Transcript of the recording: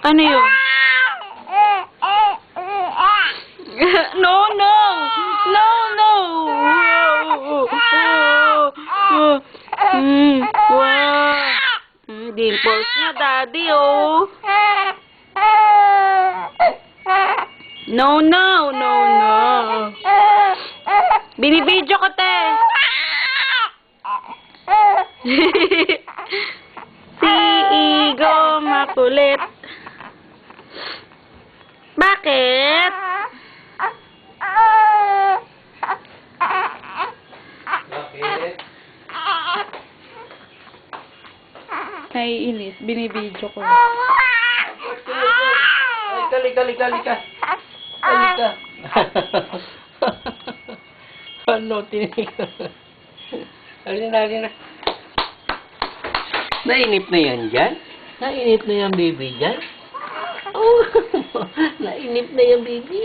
Ano yun? No, no! No, no! Wow! Dimples niya, Daddy, oh. No, no, no, no. Binibidyo ko, te. Si Igo makulit. Bakit? Bakit? Naiinis. Binibidyo ko. Halika. Halika. Ano, tinig? Halina. Nainip na yan dyan? Nainip na yan, baby, dyan? Oh, nainip na yan, baby.